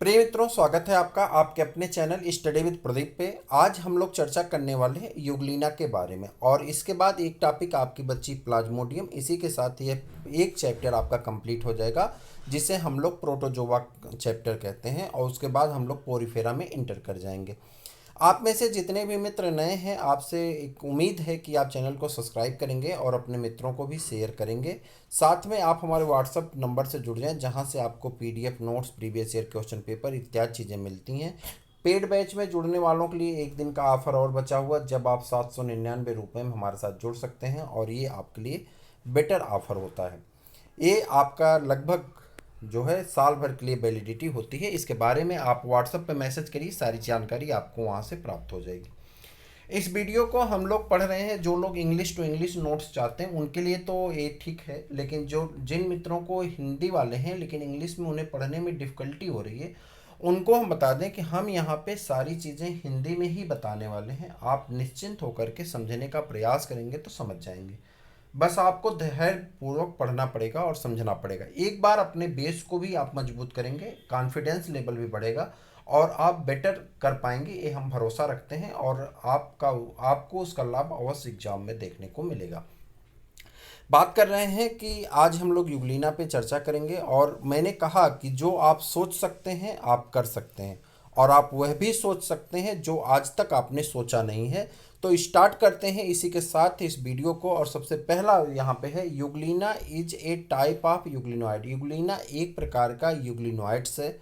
प्रिय मित्रों, स्वागत है आपका आपके अपने चैनल स्टडी विद प्रदीप पे। आज हम लोग चर्चा करने वाले हैं यूग्लिना के बारे में और इसके बाद एक टॉपिक आपकी बच्ची प्लाज्मोडियम। इसी के साथ ये एक चैप्टर आपका कंप्लीट हो जाएगा जिसे हम लोग प्रोटोजोआ चैप्टर कहते हैं और उसके बाद हम लोग पोरीफेरा में इंटर कर जाएंगे। आप में से जितने भी मित्र नए हैं, आपसे एक उम्मीद है कि आप चैनल को सब्सक्राइब करेंगे और अपने मित्रों को भी शेयर करेंगे। साथ में आप हमारे व्हाट्सएप नंबर से जुड़ जाएं जहां से आपको PDF notes, previous year question paper इत्यादि चीज़ें मिलती हैं। पेड बैच में जुड़ने वालों के लिए एक दिन का ऑफर और बचा हुआ, जब आप 799 रुपये में हमारे साथ जुड़ सकते हैं और ये आपके लिए बेटर ऑफर होता है। ये आपका लगभग जो है साल भर के लिए वैलिडिटी होती है। इसके बारे में आप व्हाट्सएप पे मैसेज करिए, सारी जानकारी आपको वहाँ से प्राप्त हो जाएगी। इस वीडियो को हम लोग पढ़ रहे हैं, जो लोग इंग्लिश टू इंग्लिश नोट्स चाहते हैं उनके लिए तो ये ठीक है, लेकिन जो जिन मित्रों को हिंदी वाले हैं लेकिन इंग्लिश में उन्हें पढ़ने में डिफ़िकल्टी हो रही है, उनको हम बता दें कि हम यहाँ पे सारी चीज़ें हिंदी में ही बताने वाले हैं। आप निश्चिंत होकर के समझने का प्रयास करेंगे तो समझ जाएंगे। बस आपको धैर्य पूर्वक पढ़ना पड़ेगा और समझना पड़ेगा। एक बार अपने बेस को भी आप मजबूत करेंगे, कॉन्फिडेंस लेवल भी बढ़ेगा और आप बेटर कर पाएंगे, ये हम भरोसा रखते हैं और आपको उसका लाभ अवश्य एग्जाम में देखने को मिलेगा। बात कर रहे हैं कि आज हम लोग यूग्लिना पे चर्चा करेंगे और मैंने कहा कि जो आप सोच सकते हैं आप कर सकते हैं और आप वह भी सोच सकते हैं जो आज तक आपने सोचा नहीं है। तो स्टार्ट करते हैं इसी के साथ इस वीडियो को। और सबसे पहला यहाँ पे है, Euglena is A type of euglenoid. Euglena एक प्रकार का यूग्लिनॉइड्स है।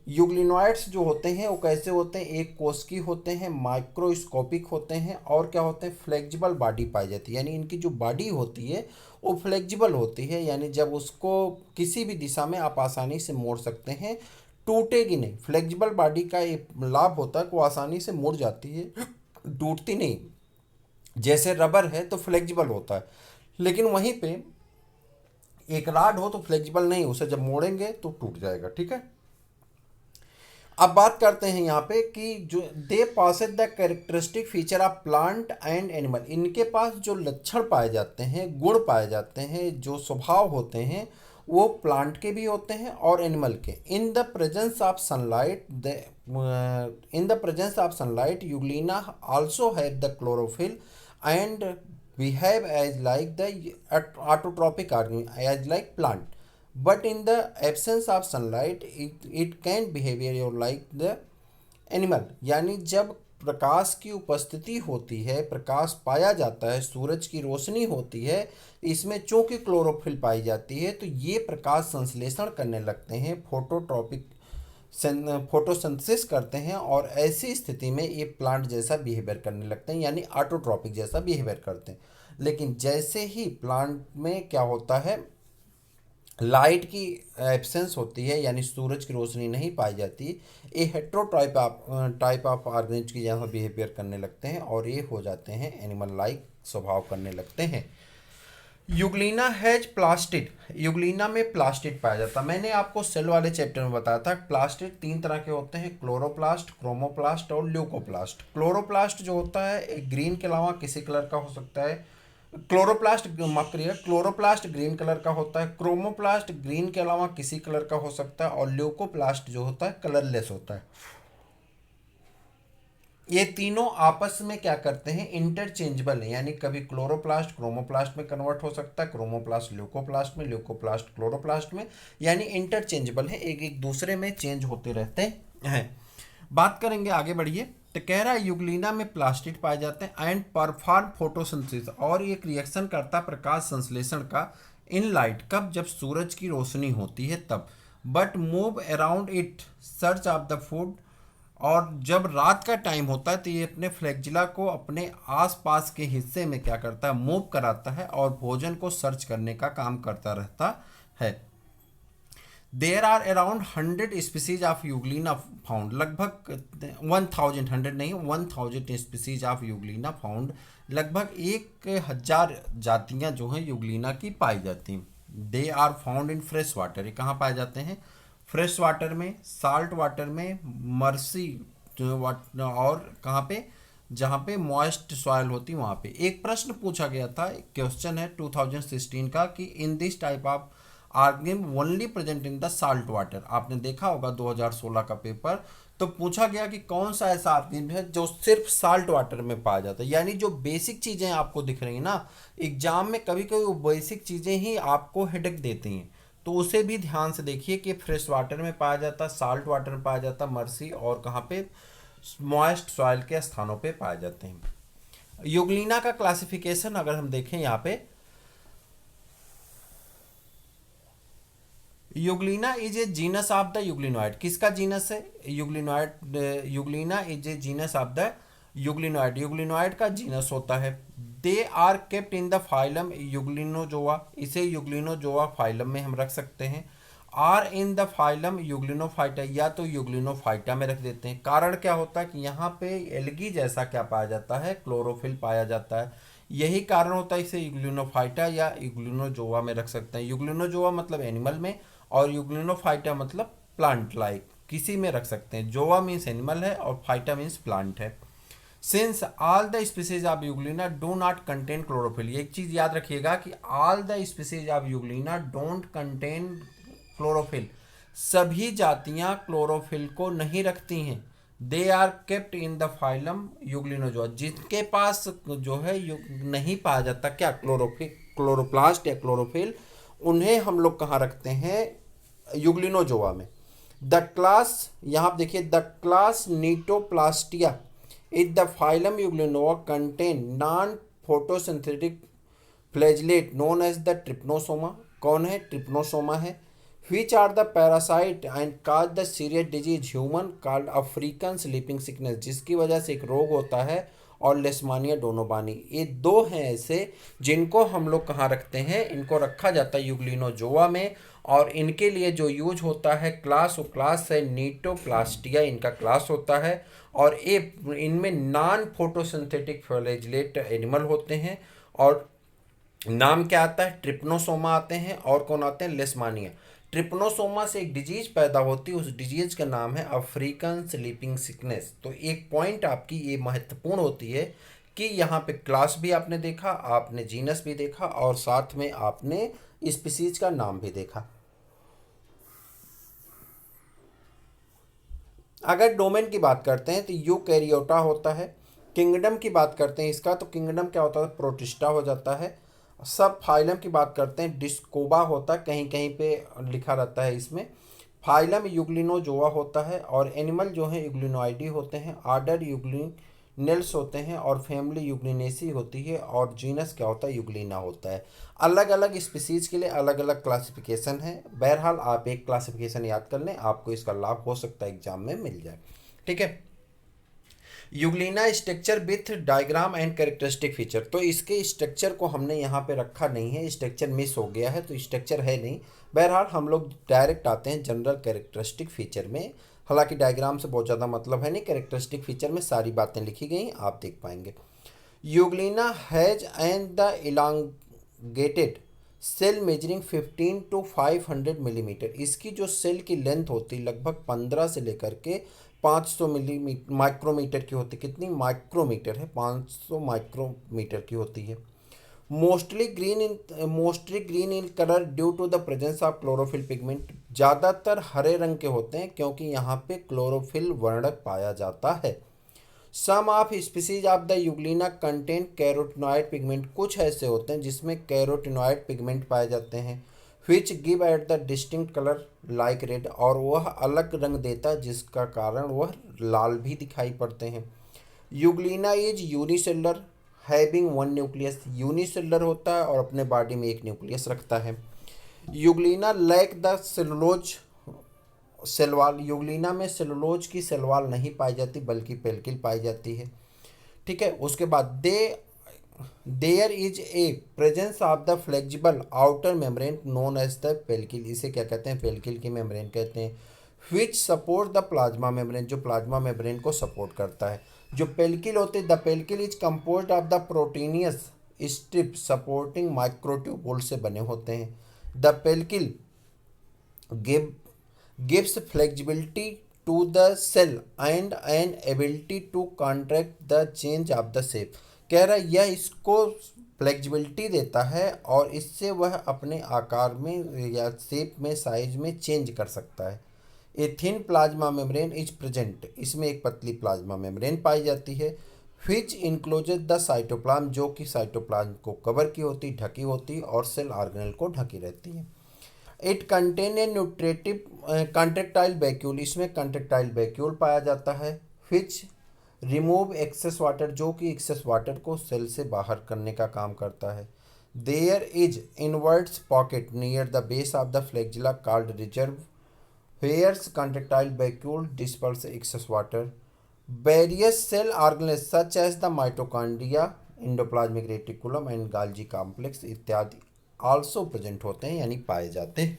यूग्लिनॉइड्स जो होते हैं वो कैसे होते हैं? एक कोशिकी होते हैं, माइक्रोस्कोपिक होते हैं और क्या होते हैं, फ्लेक्सिबल बॉडी पाई जाती है। यानी इनकी जो बॉडी होती है वो फ्लेक्सिबल होती है, यानी जब उसको किसी भी दिशा में आप आसानी से मोड़ सकते हैं, टूटेगी नहीं। फ्लेक्सिबल बॉडी का एक लाभ होता है कि वो आसानी से मुड़ जाती है, टूटती नहीं। जैसे रबर है तो फ्लेक्सिबल होता है, लेकिन वहीं पे एक राड हो तो फ्लेक्सिबल नहीं, उसे जब मोड़ेंगे तो टूट जाएगा। ठीक है, अब बात करते हैं यहाँ पे कि जो they passes the characteristic feature of plant and animal. इनके पास जो लक्षण पाए जाते हैं, गुण पाए जाते हैं, जो स्वभाव होते हैं, वो प्लांट के भी होते हैं और एनिमल के। In the presence of sunlight Euglena also have the chlorophyll and behave as like the autotrophic organism, as like plant, but in the absence of sunlight it can behave like the animal। यानी जब प्रकाश की उपस्थिति होती है, प्रकाश पाया जाता है, सूरज की रोशनी होती है, इसमें चूंकि क्लोरोफिल पाई जाती है तो ये प्रकाश संश्लेषण करने लगते हैं, फोटोसिंथेसिस करते हैं और ऐसी स्थिति में ये प्लांट जैसा बिहेवियर करने लगते हैं, यानी ऑटोट्रॉपिक जैसा बिहेवियर करते हैं। लेकिन जैसे ही प्लांट में क्या होता है, लाइट की एब्सेंस होती है, यानी सूरज की रोशनी नहीं पाई जाती, ये टाइप ऑफ ऑर्गेनिज की जैसा बिहेवियर करने लगते हैं और ये हो जाते हैं एनिमल लाइक स्वभाव करने लगते हैं। Euglena has plastid. यूग्लिना में प्लास्टिड पाया जाता है। मैंने आपको सेल वाले चैप्टर में बताया था प्लास्टिड 3 तरह के होते हैं, क्लोरोप्लास्ट, क्रोमोप्लास्ट और ल्यूकोप्लास्ट। क्लोरोप्लास्ट जो होता है एक ग्रीन के अलावा किसी कलर का हो सकता है। क्लोरोप्लास्ट ग्रीन कलर का होता है, क्रोमोप्लास्ट ग्रीन के अलावा किसी कलर का हो सकता है और ल्यूकोप्लास्ट जो होता है कलरलेस होता है। ये तीनों आपस में क्या करते हैं, इंटरचेंजेबल है, यानी कभी क्लोरोप्लास्ट क्रोमोप्लास्ट में कन्वर्ट हो सकता है, क्रोमोप्लास्ट ल्यूकोप्लास्ट में, ल्यूकोप्लास्ट क्लोरोप्लास्ट में, यानी इंटरचेंजेबल है, एक एक दूसरे में चेंज होते रहते हैं। बात करेंगे, आगे बढ़िए। तो कह रहा है यूग्लिना में प्लास्टिड पाए जाते हैं एंड परफॉर्म फोटोसिंथेसिस, और एक रिएक्शन करता प्रकाश संश्लेषण का इन लाइट, कब? जब सूरज की रोशनी होती है तब। But move around it search of the food, और जब रात का टाइम होता है तो ये अपने फ्लैगेला को अपने आसपास के हिस्से में क्या करता है, मूव कराता है और भोजन को सर्च करने का काम करता रहता है। There are around 100 species of euglena found. लगभग 1000, 100 नहीं, 1000 स्पीसीज ऑफ यूग्लिना फाउंड। लगभग 1000 जातियाँ जो हैं यूग्लिना की पाई जाती हैं। They are found in fresh water. ये कहाँ पाए जाते हैं? फ्रेश वाटर में, साल्ट वाटर में, मर्सी और कहाँ पे, जहाँ पे मॉइस्ट सॉइल होती वहाँ पे। एक प्रश्न पूछा गया था, क्वेश्चन है 2016 का, कि in this type of organism only present in the salt water. आपने देखा होगा 2016 का पेपर, तो पूछा गया कि कौन सा ऐसा ऑर्गेनिज्म है जो सिर्फ साल्ट वाटर में पाया जाता है। यानी जो बेसिक चीज़ें आपको दिख रही हैं ना, एग्जाम में कभी कभी वो बेसिक चीज़ें ही आपको हेडेक देती हैं, तो उसे भी ध्यान से देखिए कि फ्रेश वाटर में पाया जाता, साल्ट वाटर में पाया जाता, मर्सी और कहाँ पे मॉइस्ट सॉइल के स्थानों पे पाए जाते हैं। यूग्लिना का क्लासिफिकेशन अगर हम देखें यहाँ पे, Euglena is a genus of the euglenoid. किसका जीनस है? Euglenoid. Euglena is a genus of the euglenoid, euglenoid का जीनस होता है। They are kept in the phylum Euglenozoa, इसे यूग्लिनोजोआ फाइलम में हम रख सकते हैं। Or in the phylum Euglenophyta, या तो यूग्लिनोफाइटा में रख देते हैं। कारण क्या होता है कि यहाँ पे एल्गी जैसा क्या पाया जाता है? क्लोरोफिल पाया जाता है। यही कारण होता है इसे यूग्लिनोफाइटा या यूग्लिनोजोआ में रख सकते हैं। यूग्लिनोजोआ मतलब एनिमल में, और यूग्लिनोफाइटा मतलब प्लांट लाइक, किसी में रख सकते हैं। जोआ मीन्स एनिमल है और फाइटा मीन्स प्लांट है। Since all the species of Euglena do not contain chlorophyll, एक चीज याद रखिएगा कि all the species of Euglena don't contain chlorophyll, सभी जातियां क्लोरोफिल को नहीं रखती हैं। They are kept in the phylum Euglenozoa, जिनके पास जो है नहीं पाया जाता क्या? क्लोरोफिल, क्लोरोप्लास्ट या क्लोरोफिल, उन्हें हम लोग कहाँ रखते हैं? यूग्लिनोजोआ में। द क्लास, यहाँ आप देखिए, the class Kinetoplastea is the phylum Euglenozoa contain non photosynthetic flagellate known as the Trypanosoma. कौन है? ट्रिप्नोसोमा है। which are the parasite and cause the serious disease human called African sleeping sickness, जिसकी वजह से एक रोग होता है, और लेस्मानिया डोनोबानी। ये दो हैं ऐसे जिनको हम लोग कहाँ रखते हैं? इनको रखा जाता है यूग्लिनोजोआ में। और इनके लिए जो यूज होता है क्लास, वो क्लास है नीटोप्लास्टिया, इनका क्लास होता है। और ये इनमें नॉन फोटोसिंथेटिक फ्लैजेलेट एनिमल होते हैं। और नाम क्या आता है? ट्रिप्नोसोमा आते हैं, और कौन आते हैं? लेस्मानिया। ट्रिप्नोसोमा से एक डिजीज पैदा होती है, उस डिजीज का नाम है अफ्रीकन स्लीपिंग सिकनेस। तो एक पॉइंट आपकी ये महत्वपूर्ण होती है कि यहाँ पे क्लास भी आपने देखा, आपने जीनस भी देखा, और साथ में आपने स्पीसीज का नाम भी देखा। अगर डोमेन की बात करते हैं तो यूकैरियोटा होता है। किंगडम की बात करते हैं इसका, तो किंगडम क्या होता है? प्रोटिस्टा हो जाता है। सब फाइलम की बात करते हैं, डिस्कोबा होता है, कहीं कहीं पे लिखा रहता है इसमें। फाइलम यूग्लिनोजोआ होता है, और एनिमल जो है यूग्लिनोइडी होते हैं। आर्डर यूग्लिनेल्स होते हैं, और फैमिली यूग्लिनेसी होती है, और जीनस क्या होता है? यूग्लिना होता है। अलग अलग स्पीसीज के लिए अलग अलग क्लासिफिकेशन है। बहरहाल आप एक क्लासिफिकेशन याद कर लें, आपको इसका लाभ हो सकता है एग्जाम में मिल जाए। ठीक है। Euglena structure with diagram and characteristic feature, तो इसके स्ट्रक्चर को हमने यहाँ पे रखा नहीं है, स्ट्रक्चर मिस हो गया है, तो स्ट्रक्चर है नहीं। बहरहाल हम लोग डायरेक्ट आते हैं जनरल कैरेक्टरिस्टिक फीचर में। हालांकि डायग्राम से बहुत ज़्यादा मतलब है नहीं, कैरेक्टरिस्टिक फीचर में सारी बातें लिखी गई हैं, आप देख पाएंगे। Euglena has and the elongated cell measuring 15 to 500 millimetre, इसकी जो सेल की लेंथ होती है लगभग 15 से लेकर के 500 मिलीमीटर माइक्रोमीटर की होती है। कितनी? माइक्रोमीटर है, 500 माइक्रोमीटर की होती है। Mostly green in colour due to the presence of chlorophyll pigment, ज़्यादातर हरे रंग के होते हैं क्योंकि यहाँ पे क्लोरोफिल वर्णक पाया जाता है। Some of species of the Euglena contain carotenoid pigment, कुछ ऐसे होते हैं जिसमें कैरोटिनॉइड पिगमेंट पाए जाते हैं। Which give at the distinct colour like red, और वह अलग रंग देता है जिसका कारण वह लाल भी दिखाई पड़ते हैं। Euglena is unicellular having one nucleus, unicellular होता है और अपने बॉडी में एक न्यूक्लियस रखता है। Euglena lack the cellulose cell wall, euglena में सेलुलोज की सेलवाल नहीं पाई जाती बल्कि पेल्किल पाई जाती है। ठीक है। उसके बाद there is a presence of the flexible outer membrane known as the pellicle, इसे क्या कहते हैं? पेल्किल की मेम्ब्रेन कहते हैं। Which support the plasma membrane, जो प्लाज्मा मेम्ब्रेन को सपोर्ट करता है। जो पेल्किल होते हैं, the pellicle is composed of the proteinaceous strip supporting microtubule से बने होते हैं। The pellicle gives flexibility to the cell and an ability to contract the change of the shape, कह रहा है यह इसको फ्लेक्सिबिलिटी देता है और इससे वह अपने आकार में या शेप में, साइज में चेंज कर सकता है। A thin plasma membrane is present, इसमें एक पतली प्लाज्मा मेम्ब्रेन पाई जाती है। विच इंक्लोजेज द साइटोप्लाज्म, जो कि साइटोप्लाज्म को कवर की होती, ढकी होती और सेल ऑर्गेनेल को ढकी रहती है। It contain a nutritive contractile vacuole, इसमें कंट्रेक्टाइल वैक्यूल पाया जाता है। विच रिमूव एक्सेस वाटर, जो कि एक्सेस वाटर को सेल से बाहर करने का काम करता है। There is inverts pocket near the base of the flagella called reservoir contractile vacuole disperse excess water. Various cell organelles such as the mitochondria, endoplasmic reticulum and Golgi complex इत्यादि also present होते हैं, यानी पाए जाते हैं।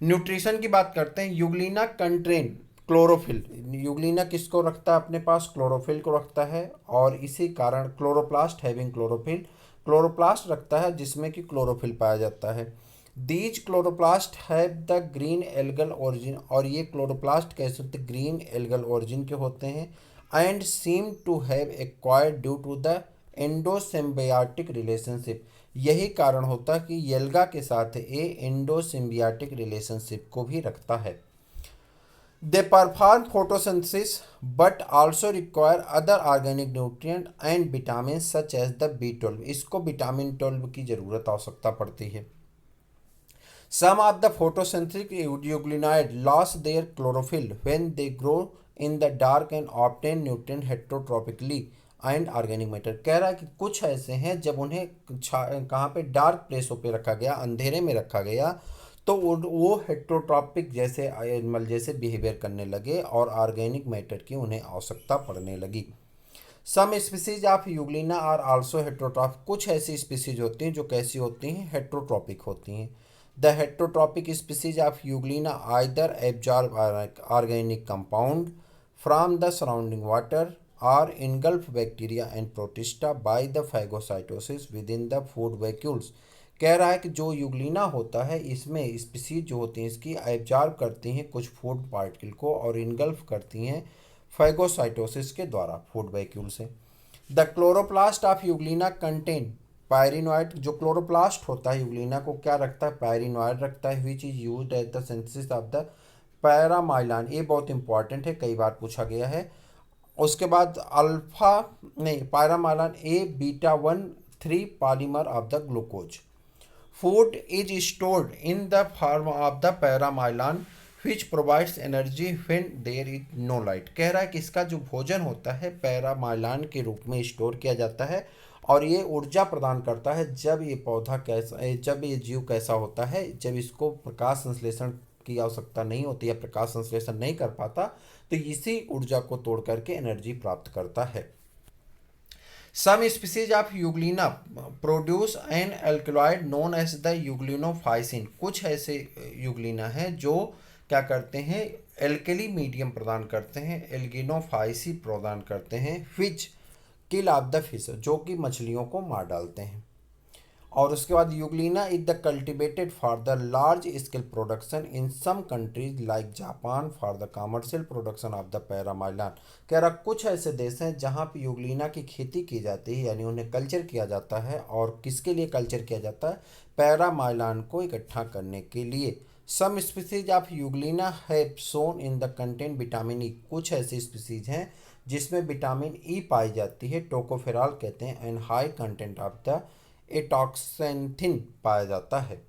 Nutrition की बात करते हैं। यूग्लिना कंटेन क्लोरोफिल, यूग्लिना किसको रखता है अपने पास? क्लोरोफिल को रखता है, और इसी कारण क्लोरोप्लास्ट हैविंग क्लोरोफिल, क्लोरोप्लास्ट रखता है जिसमें कि क्लोरोफिल पाया जाता है। These chloroplast have the green algal origin, और ये क्लोरोप्लास्ट कैसे होते? ग्रीन एल्गल ओरिजिन के होते हैं। And seem to have acquired due to the endosymbiotic relationship, यही कारण होता है कि एल्गा के साथ ये एंडोसिम्बियाटिक रिलेशनशिप को भी रखता है। They perform photosynthesis but also require other organic nutrient and vitamin such as the B12, इसको विटामिन 12 की जरूरत आवश्यकता पड़ती है। Some of the photosynthetic euglenoid lost their chlorophyll when they grow in the dark and obtain nutrient heterotropically and organic matter। कह रहा है कि कुछ ऐसे हैं जब उन्हें कहाँ पे डार्क प्लेसों पे रखा गया, अंधेरे में रखा गया, तो वो हेट्रोट्रॉपिक जैसे एनिमल जैसे बिहेवियर करने लगे और ऑर्गेनिक मैटर की उन्हें आवश्यकता पड़ने लगी। Some species of euglena are also heterotrophic, कुछ ऐसी स्पीसीज होती हैं जो कैसी होती हैं? हेट्रोट्रॉपिक होती हैं। The heterotropic species of Euglena either absorb organic compound from the surrounding water or engulf bacteria and protista by the phagocytosis within the food vacuoles। कह रहा है कि जो यूग्लिना होता है इसमें स्पीसीज जो होती हैं इसकी एब्जॉर्ब करती हैं कुछ फूड पार्टिकल को और इनगल्फ करती हैं फैगोसाइटोसिस के द्वारा फूड वैक्यूल से। The chloroplast of Euglena contain pyrenoid, जो क्लोरोप्लास्ट होता है यूग्लिना को क्या रखता है? पायरिनॉइड रखता है। Which is used at the synthesis of the paramylon, ये बहुत इंपॉर्टेंट है, कई बार पूछा गया है। उसके बाद अल्फा नहीं paramylon β1,3 polymer of the glucose. Food is stored in the form of the paramylon which provides energy when there is no light. कह रहा है कि इसका जो भोजन होता है पैरामाइलान के रूप में स्टोर किया जाता है और ये ऊर्जा प्रदान करता है जब ये पौधा कैसा, जब ये जीव कैसा होता है, जब इसको प्रकाश संश्लेषण की आवश्यकता नहीं होती या प्रकाश संश्लेषण नहीं कर पाता, तो इसी ऊर्जा को तोड़ करके एनर्जी प्राप्त करता है। Some species of Euglena produce an alkaloid known as the euglenophycin, कुछ ऐसे यूग्लिना हैं जो क्या करते हैं? एल्कली मीडियम प्रदान करते हैं, एल्गिनोफाइसी प्रदान करते हैं। विच किल ऑफ द फिश, जो कि मछलियों को मार डालते हैं। और उसके बाद Euglena is the cultivated for the large scale production in some countries like Japan for the commercial production of the paramylon. कह रहा कुछ ऐसे देश हैं जहाँ पे यूग्लिना की खेती की जाती है, यानी उन्हें कल्चर किया जाता है। और किसके लिए कल्चर किया जाता है? पैरामाइलान को इकट्ठा करने के लिए। Some species of euglena have shown in the content vitamin E, कुछ ऐसी स्पीसीज हैं जिसमें विटामिन ई पाई जाती है, टोकोफेरॉल कहते हैं। And high content of the astaxanthin पाया जाता है।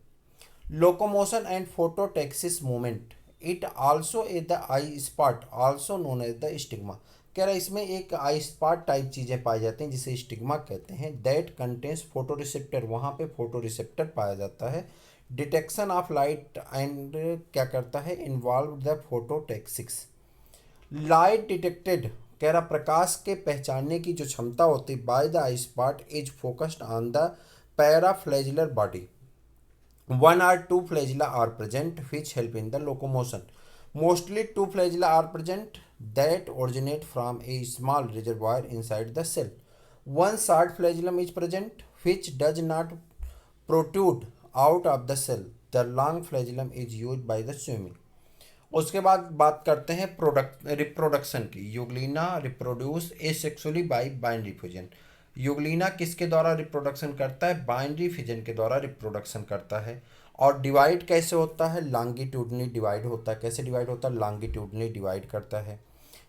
Locomotion and phototaxis movement, it also a the eye spot also known as the stigma. कह रहा है इसमें एक आई स्पॉट टाइप चीज़ें पाई जाती हैं जिसे स्टिग्मा कहते हैं। दैट कंटेंस फोटो रिसेप्टर, वहाँ पे फोटो रिसेप्टर पाया जाता है। डिटेक्शन ऑफ लाइट एंड क्या करता है? Involve the phototaxis. Light detected, कह रहा प्रकाश के पहचानने की जो क्षमता होती है by the eye spot is focused on the paraflagellar body. 1 or 2 flagella are present which help in the locomotion. Mostly 2 flagella are present that originate from a small reservoir inside the cell. One short flagellum is present which does not protrude out of the cell. The long flagellum is used by the swimming. उसके बाद बात करते हैं reproduction की। Euglena reproduce asexually by binary fission. Euglena किसके द्वारा reproduction करता है? बाइनरी फिजन के द्वारा रिप्रोडक्शन करता है। और डिवाइड कैसे होता है? लॉन्गिट्यूडनली डिवाइड होता है। कैसे डिवाइड होता है? लॉन्गिट्यूडनली डिवाइड करता है।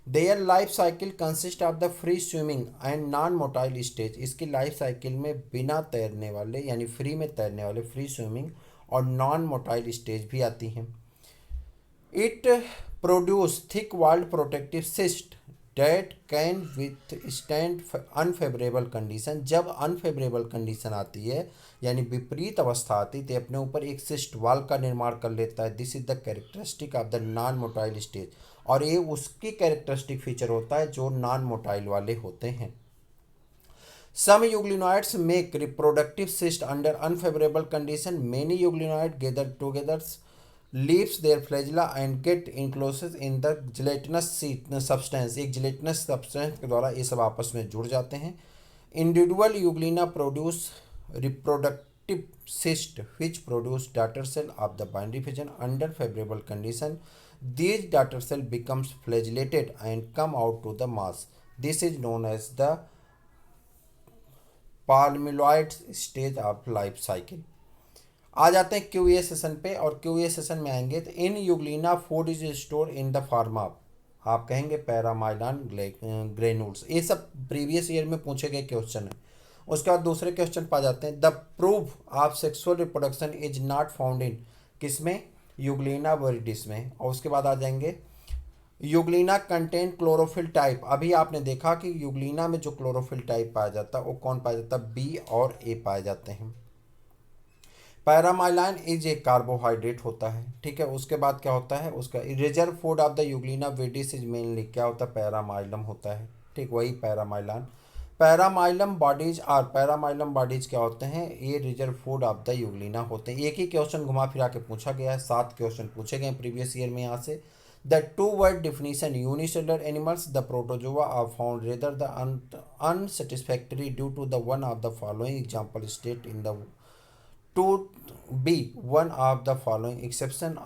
Their life cycle consist of the free swimming and non motile stage. इसकी लाइफ साइकिल में बिना तैरने वाले यानी फ्री में तैरने वाले फ्री स्विमिंग और नॉन मोटाइल स्टेज भी आती हैं। It produce thick walled protective cyst that can withstand unfavourable condition. जब अनफेवरेबल कंडीशन आती है यानी विपरीत अवस्था आती है तो अपने ऊपर एक सिस्ट वाल का निर्माण कर लेता है। This is the characteristic of the non motile stage. और ये उसकी कैरेक्टरिस्टिक फीचर होता है जो नॉन मोटाइल वाले होते हैं। Some euglenoids make reproductive cyst under unfavorable condition. Many euglenoids gather together, leaves their flagella and get enclosed in the gelatinous substance. एक gelatinous substance के द्वारा ये सब आपस में जुड़ जाते हैं। Individual euglena produce reproductive cyst which produce daughter cell of the binary fission under favorable condition. These daughter cell becomes flagellated and come out to the mass. This is known as the palmelloid stage of life cycle. आ जाते हैं QA session पे। और QA session में आएंगे तो in Euglena food is store in the form of, आप कहेंगे पैरामाइलान ग्रेनुल्स। ये सब प्रीवियस ईयर में पूछे गए क्वेश्चन है। उसके बाद दूसरे क्वेश्चन पा जाते हैं the proof of sexual reproduction is not found in, किसमें? यूग्लिना विरिडिस में। और उसके बाद आ जाएंगे यूग्लिना कंटेन क्लोरोफिल टाइप। अभी आपने देखा कि यूग्लिना में जो क्लोरोफिल टाइप पाया जाता है वो कौन पाया जाता है? बी और ए पाए जाते हैं। पैरामाइलान इज ए कार्बोहाइड्रेट होता है, ठीक है। उसके बाद क्या होता है? उसका reserve food of the Euglena viridis is mainly क्या होता है? पैरामाइलम होता है, ठीक, वही पैरामाइलान। पैरामाइलम बॉडीज और पैरामाइलम बॉडीज क्या होते हैं? ये reserve food of the Euglena होते हैं। एक ही क्वेश्चन घुमा फिरा के पूछा गया है, 7 क्वेश्चन पूछे गए प्रीवियस ईयर में यहाँ से। The two-word definition: unicellular animals, the protozoa are found rather the unsatisfactory due to the one of the following example state in the to be one of the following exception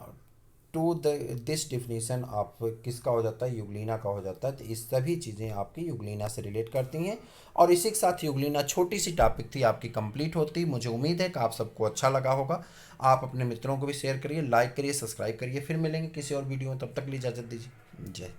to the this definition of किसका हो जाता है? Euglena का हो जाता है। तो इस सभी चीज़ें आपकी यूग्लिना से रिलेट करती हैं। और इसी के साथ यूग्लिना छोटी सी टॉपिक थी आपकी कंप्लीट होती। मुझे उम्मीद है कि आप सबको अच्छा लगा होगा। आप अपने मित्रों को भी शेयर करिए, लाइक करिए, सब्सक्राइब करिए। फिर मिलेंगे किसी और वीडियो में, तब तक के लिए इजाज़त दीजिए। जय।